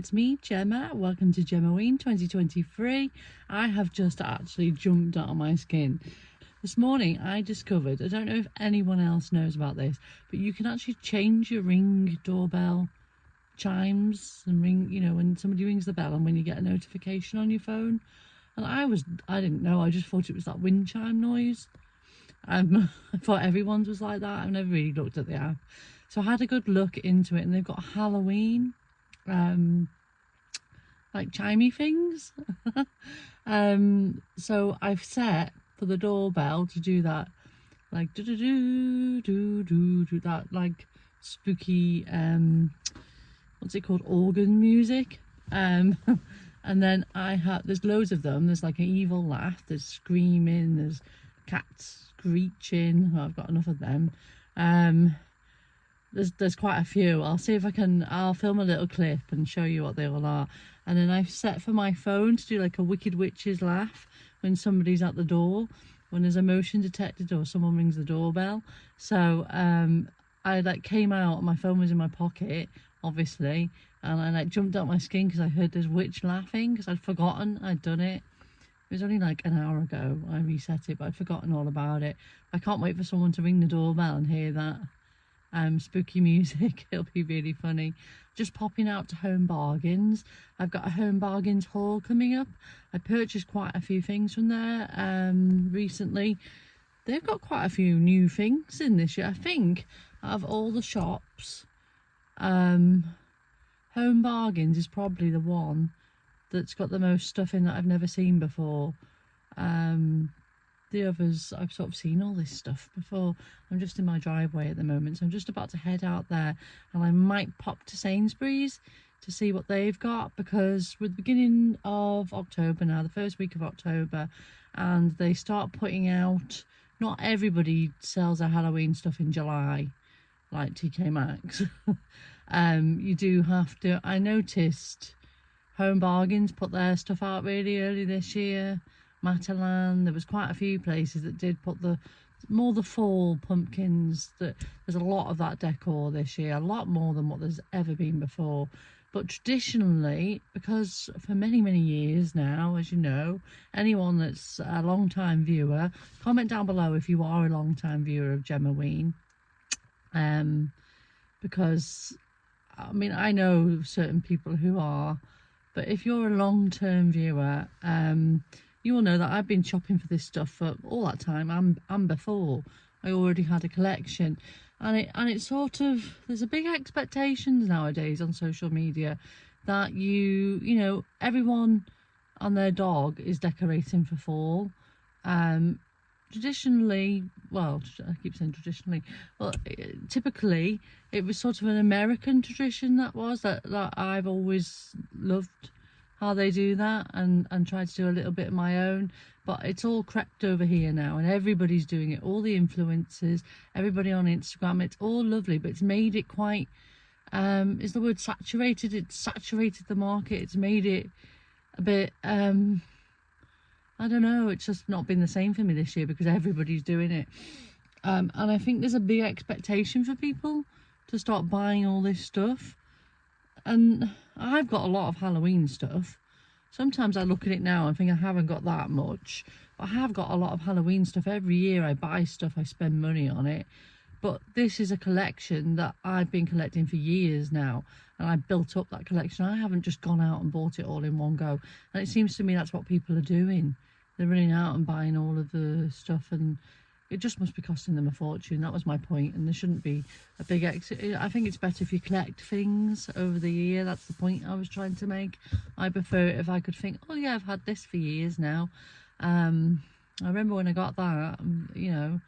it's me, Gemma. Welcome to Gemmaween 2023. I have just actually jumped out of my skin. This morning I discovered, I don't know if anyone else knows about this, but you can actually change your Ring doorbell chimes and ring, you know, when somebody rings the bell and when you get a notification on your phone. And I didn't know, I just thought it was that wind chime noise. I thought everyone's was like that. I've never really looked at the app. So I had a good look into it, and they've got Halloween like chimey things. So I've set for the doorbell to do that, like do do do do do do, that like spooky what's it called, organ music. And then there's loads of them. There's like an evil laugh, there's screaming, there's cats screeching. I've got enough of them. There's quite a few. I'll see if I'll film a little clip and show you what they all are. And then I've set for my phone to do like a Wicked Witch's laugh when somebody's at the door, when there's a motion detected or someone rings the doorbell. So I like came out and my phone was in my pocket, obviously, and I like jumped out my skin because I heard this witch laughing because I'd forgotten I'd done it. It was only like an hour ago I reset it, but I'd forgotten all about it. I can't wait for someone to ring the doorbell and hear that spooky music. It'll be really funny. Just popping out to Home Bargains. I've got a Home Bargains haul coming up. I purchased quite a few things from there recently. They've got quite a few new things in this year. I think out of all the shops, Home Bargains is probably the one that's got the most stuff in that I've never seen before. The others, I've sort of seen all this stuff before. I'm just in my driveway at the moment, so I'm just about to head out there, and I might pop to Sainsbury's to see what they've got, because with the beginning of October now, the first week of October, and they start putting out, not everybody sells their Halloween stuff in July, like TK Maxx. You do have to, I noticed Home Bargains put their stuff out really early this year. Matalan, there was quite a few places that did put the fall pumpkins. That there's a lot of that decor this year, a lot more than what there's ever been before. But traditionally, because for many years now, as you know, anyone that's a long time viewer, comment down below if you are a long time viewer of Gemmaween, because I mean, I know certain people who are, but if you're a long-term viewer, you will know that I've been shopping for this stuff for all that time and before. I already had a collection, and it's sort of, there's a big expectations nowadays on social media that you know, everyone and their dog is decorating for fall. Traditionally, well, I keep saying traditionally, well, typically it was sort of an American tradition that I've always loved how they do that, and try to do a little bit of my own. But it's all crept over here now, and everybody's doing it, all the influencers, everybody on Instagram. It's all lovely, but it's made it quite is the word saturated? It's saturated the market. It's made it a bit I don't know, it's just not been the same for me this year because everybody's doing it. And I think there's a big expectation for people to start buying all this stuff. And I've got a lot of Halloween stuff. Sometimes I look at it now and think I haven't got that much, but I have got a lot of Halloween stuff. Every year I buy stuff, I spend money on it. But this is a collection that I've been collecting for years now, and I built up that collection. I haven't just gone out and bought it all in one go. And it seems to me that's what people are doing. They're running out and buying all of the stuff, and it just must be costing them a fortune. That was my point, and there shouldn't be a big exit. I think it's better if you collect things over the year. That's the point I was trying to make. I prefer it if I could think, oh yeah, I've had this for years now. I remember when I got that, you know,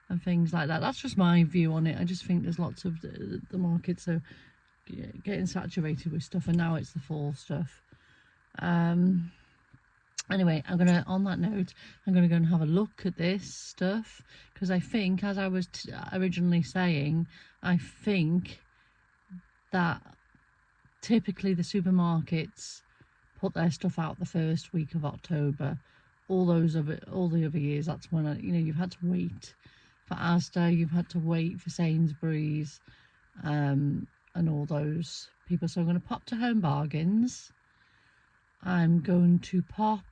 and things like that. That's just my view on it. I just think there's lots of the markets are getting saturated with stuff, and now it's the fall stuff. Anyway, on that note, I'm going to go and have a look at this stuff, because I think, as I was originally saying, I think that typically the supermarkets put their stuff out the first week of October. All the other years, that's when, you know, you've had to wait for Asda, you've had to wait for Sainsbury's, and all those people. So I'm going to pop to Home Bargains. I'm going to pop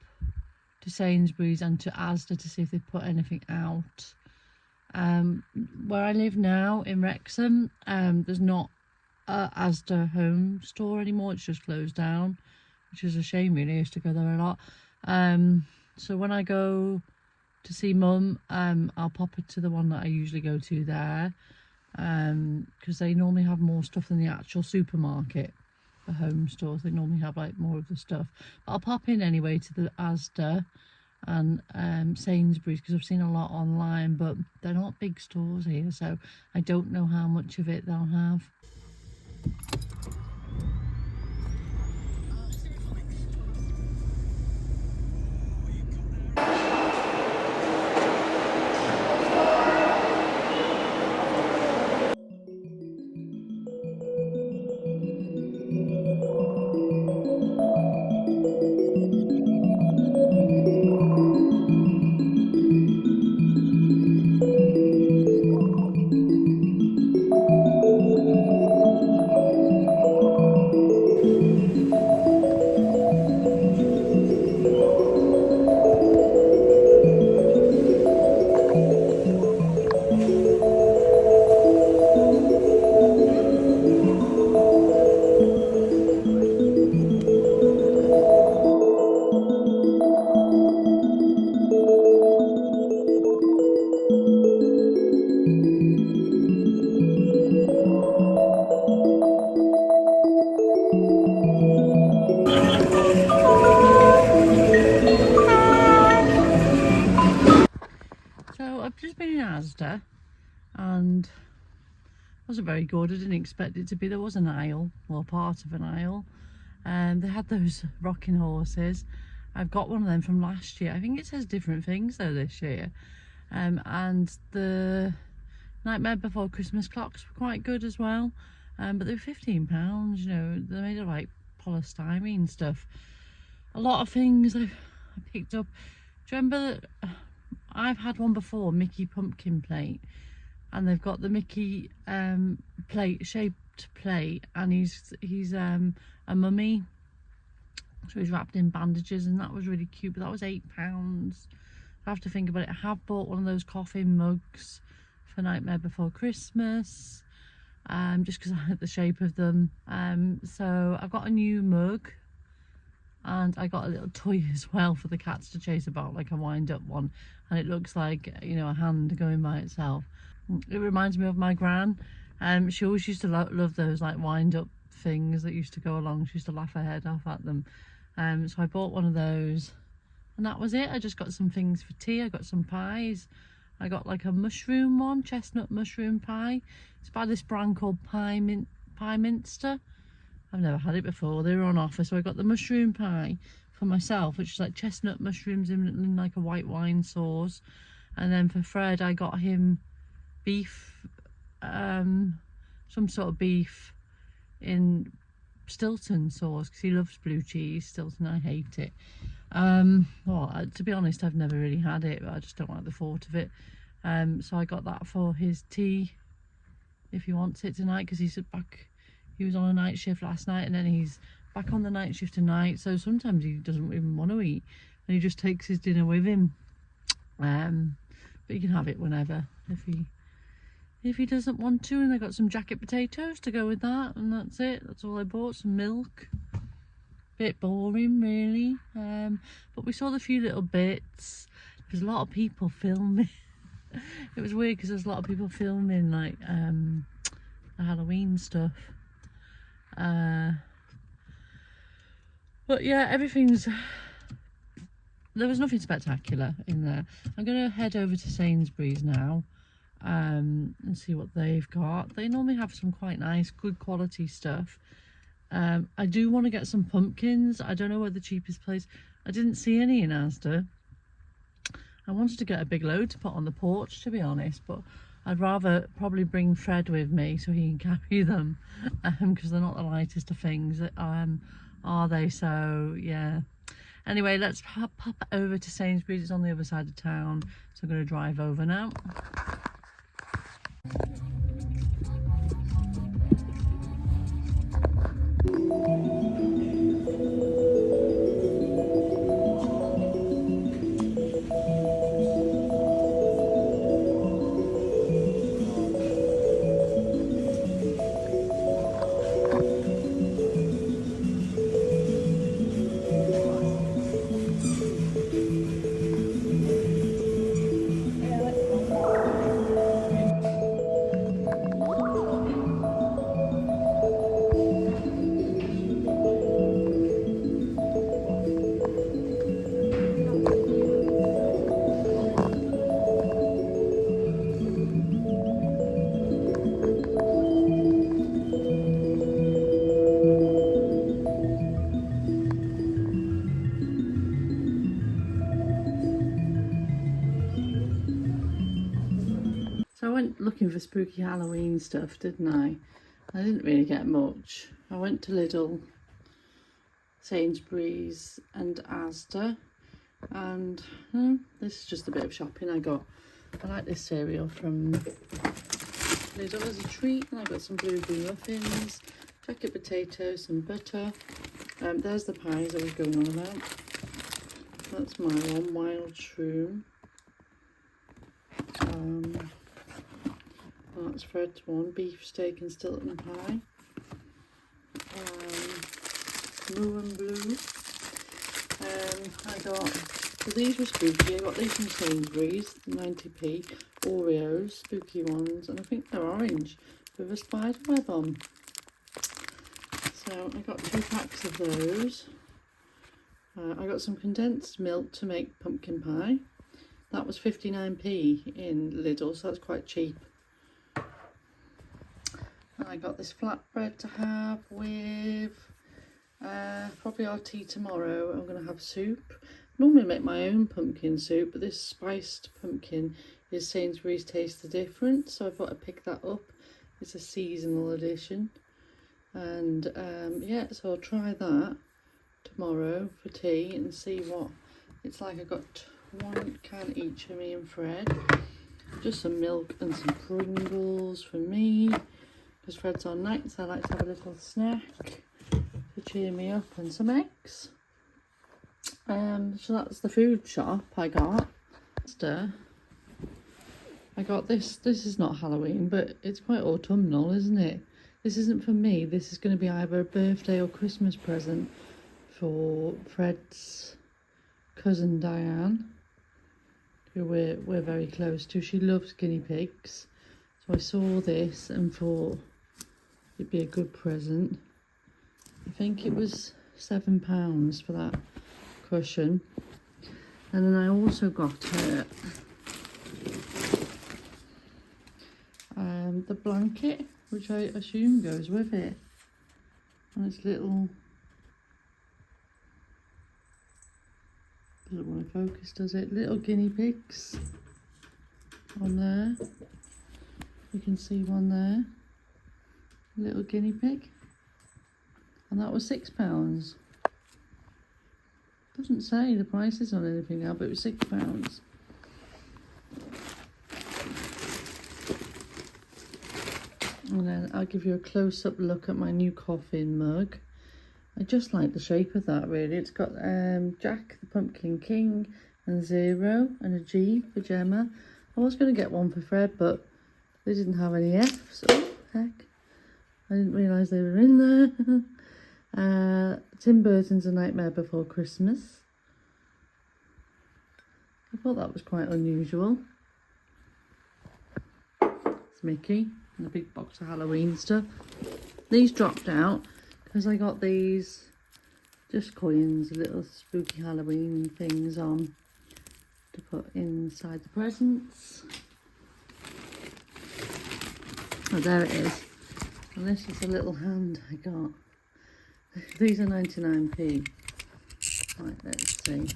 to Sainsbury's and to Asda to see if they put anything out. Where I live now in Wrexham, there's not a Asda home store anymore. It's just closed down, which is a shame really. I used to go there a lot. So when I go to see Mum, I'll pop it to the one that I usually go to there, because they normally have more stuff than the actual supermarket. The home stores, they normally have like more of the stuff, but I'll pop in anyway to the Asda and Sainsbury's, because I've seen a lot online, but they're not big stores here, so I don't know how much of it they'll have. So I've just been in Asda, and it wasn't very good. I didn't expect it to be. There was an aisle, well, part of an aisle, and they had those rocking horses. I've got one of them from last year. I think it says different things though this year. And the Nightmare Before Christmas clocks were quite good as well, but they were £15. You know, they're made of like polystyrene stuff. A lot of things I picked up. Do you remember that? I've had one before, Mickey pumpkin plate, and they've got the Mickey shaped plate, and he's a mummy, so he's wrapped in bandages, and that was really cute, but that was £8. I have to think about it. I have bought one of those coffin mugs for Nightmare Before Christmas, just because I like the shape of them. So I've got a new mug, and I got a little toy as well for the cats to chase about, like a wind-up one, and it looks like, you know, a hand going by itself. It reminds me of my gran. She always used to love those like wind-up things that used to go along. She used to laugh her head off at them. So I bought one of those, and that was it. I just got some things for tea. I got some pies. I got like a mushroom one, chestnut mushroom pie. It's by this brand called Pie Minster. I've never had it before. They were on offer, so I got the mushroom pie for myself, which is like chestnut mushrooms in like a white wine sauce. And then for Fred, I got him beef, some sort of beef in Stilton sauce, because he loves blue cheese. Stilton, I hate it. Well, to be honest, I've never really had it, but I just don't like the thought of it. So I got that for his tea, if he wants it tonight, because he's back. He was on a night shift last night, and then he's back on the night shift tonight, so sometimes he doesn't even want to eat, and he just takes his dinner with him. But you can have it whenever if he doesn't want to. And I got some jacket potatoes to go with that, and that's it. That's all I bought. Some milk. Bit boring really, but we saw the few little bits. There's a lot of people filming. It was weird because there's a lot of people filming like the Halloween stuff. But yeah, there was nothing spectacular in there. I'm gonna head over to Sainsbury's now, and see what they've got. They normally have some quite nice, good quality stuff. I do want to get some pumpkins. I don't know where the cheapest place. I didn't see any in Asda. I wanted to get a big load to put on the porch, to be honest, but I'd rather probably bring Fred with me so he can carry them, because they're not the lightest of things, are they? So yeah. Anyway, let's pop over to Sainsbury's. It's on the other side of town, so I'm going to drive over now. So I went looking for spooky Halloween stuff, didn't I? I didn't really get much. I went to Lidl, Sainsbury's and Asda, and this is just a bit of shopping I got. I like this cereal from Lidl as a treat, and I got some blueberry muffins, jacket potatoes, some butter. There's the pies I was going on about. That's my one, wild shroom. That's Fred's one, beef steak and Stilton pie. Moo and blue. I got, so these were spooky. I got these from Sainsbury's, 90p, Oreos, spooky ones, and I think they're orange with a spider web on. So I got 2 packs of those. I got some condensed milk to make pumpkin pie. That was 59p in Lidl, so that's quite cheap. And I got this flatbread to have with probably our tea tomorrow. I'm going to have soup. Normally I make my own pumpkin soup, but this spiced pumpkin is Sainsbury's Taste the Difference, so I thought I'd pick that up. It's a seasonal edition. And yeah, so I'll try that tomorrow for tea and see what it's like. I got 1 can each for me and Fred. Just some milk and some Pringles for me, because Fred's on night, so I like to have a little snack to cheer me up, and some eggs. So that's the food shop I got. I got this. This is not Halloween, but it's quite autumnal, isn't it? This isn't for me. This is going to be either a birthday or Christmas present for Fred's cousin Diane, who we're very close to. She loves guinea pigs, so I saw this and thought it'd be a good present. I think it was £7 for that cushion. And then I also got her the blanket, which I assume goes with it, and it's little, doesn't want to focus, does it? Little guinea pigs on there. You can see one there, little guinea pig, and that was £6. Doesn't say the prices on anything now, but it was £6. And then I'll give you a close-up look at my new coffin mug. I just like the shape of that, really. It's got Jack the Pumpkin King and 0 and a G for Gemma. I was going to get one for Fred, but they didn't have any F's. Oh, heck. I didn't realise they were in there. Tim Burton's A Nightmare Before Christmas. I thought that was quite unusual. It's Mickey and a big box of Halloween stuff. These dropped out because I got these just coins, little spooky Halloween things on to put inside the presents. Oh, there it is. And this is a little hand I got. These are 99p. Right, let's see.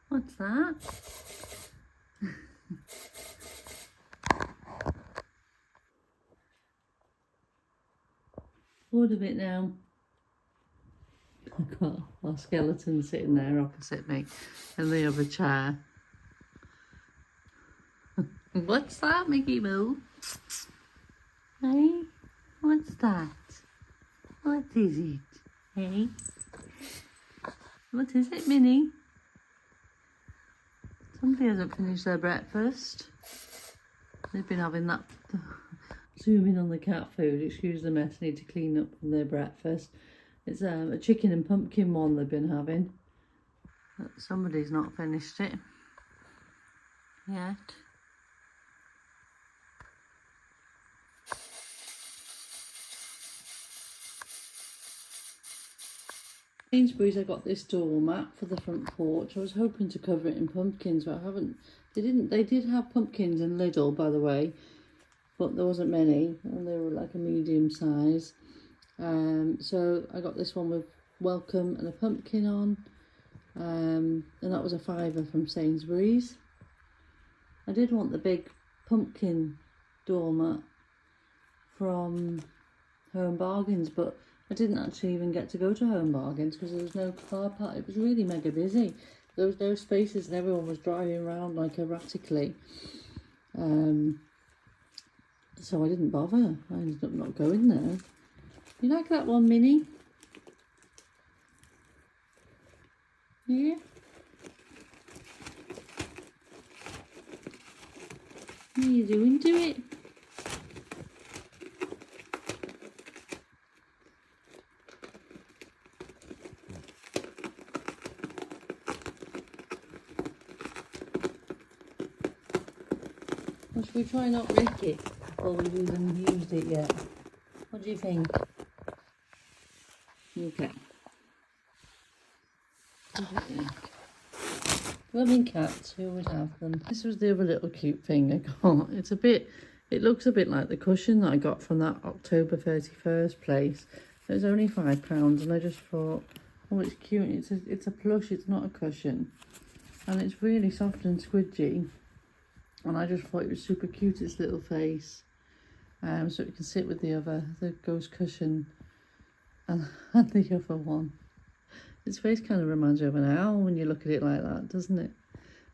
What's that? Bored of it now. I've got our skeleton sitting there opposite me in the other chair. What's that, Mickey Moo? Hey? What's that? What is it? Hey? What is it, Minnie? Somebody hasn't finished their breakfast. They've been having that. Zooming on the cat food, excuse the mess, need to clean up from their breakfast. It's a chicken and pumpkin one they've been having. But somebody's not finished it yet. Sainsbury's I got this doormat for the front porch. I was hoping to cover it in pumpkins, but I haven't. They didn't. They did have pumpkins in Lidl, by the way, but there wasn't many, and they were like a medium size. So I got this one with welcome and a pumpkin on, and that was a £5 from Sainsbury's. I did want the big pumpkin doormat from Home Bargains, but I didn't actually even get to go to Home Bargains because there was no car park. It was really mega busy. There was no spaces and everyone was driving around like erratically. So I didn't bother. I ended up not going there. You like that one, Minnie? Yeah? What are you doing to it? Or should we try not wreck it before we've even used it yet? What do you think? Okay. Loving cats, who would have them? This was the other little cute thing I got. It looks a bit like the cushion that I got from that October 31st place. It was only £5 and I just thought, oh, it's cute. It's a plush, it's not a cushion. And it's really soft and squidgy. And I just thought it was super cute, its little face. So it can sit with the ghost cushion and the other one. Its face kind of reminds you of an owl when you look at it like that, doesn't it?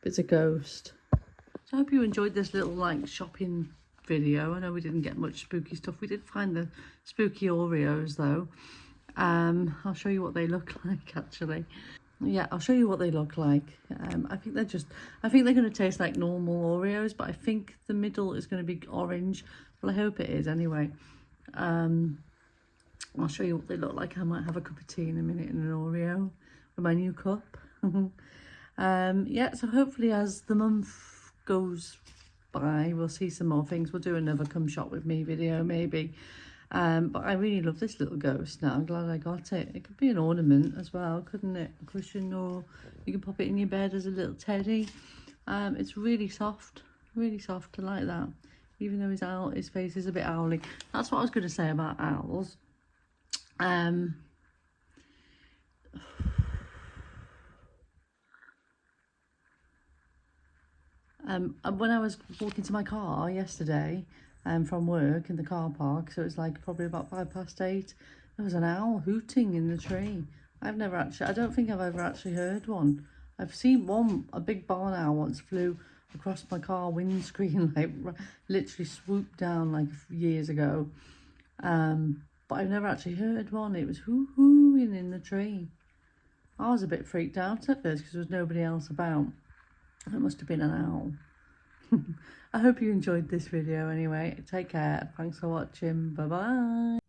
But it's a ghost. So I hope you enjoyed this little like shopping video. I know we didn't get much spooky stuff. We did find the spooky Oreos though. I'll show you what they look like actually. Yeah, I'll show you what they look like. I think they're going to taste like normal Oreos, but I think the middle is going to be orange. Well, I hope it is anyway. I'll show you what they look like. I might have a cup of tea in a minute and an Oreo with my new cup. Yeah, so hopefully as the month goes by, we'll see some more things. We'll do another come shop with me video maybe. But I really love this little ghost now. I'm glad I got it. It could be an ornament as well, couldn't it? A cushion, or you can pop it in your bed as a little teddy. It's really soft. Really soft. I like that. Even though his face is a bit owly. That's what I was going to say about owls. When I was walking to my car yesterday from work in the car park, so it's like probably about 8:05, there was an owl hooting in the tree. I don't think I've ever actually heard one. I've seen one, a big barn owl once flew across my car windscreen, like literally swooped down like years ago. But I've never actually heard one. It was hoo-hooing in the tree. I was a bit freaked out at first because there was nobody else about. It must have been an owl. I hope you enjoyed this video anyway. Take care. Thanks for watching. Bye bye.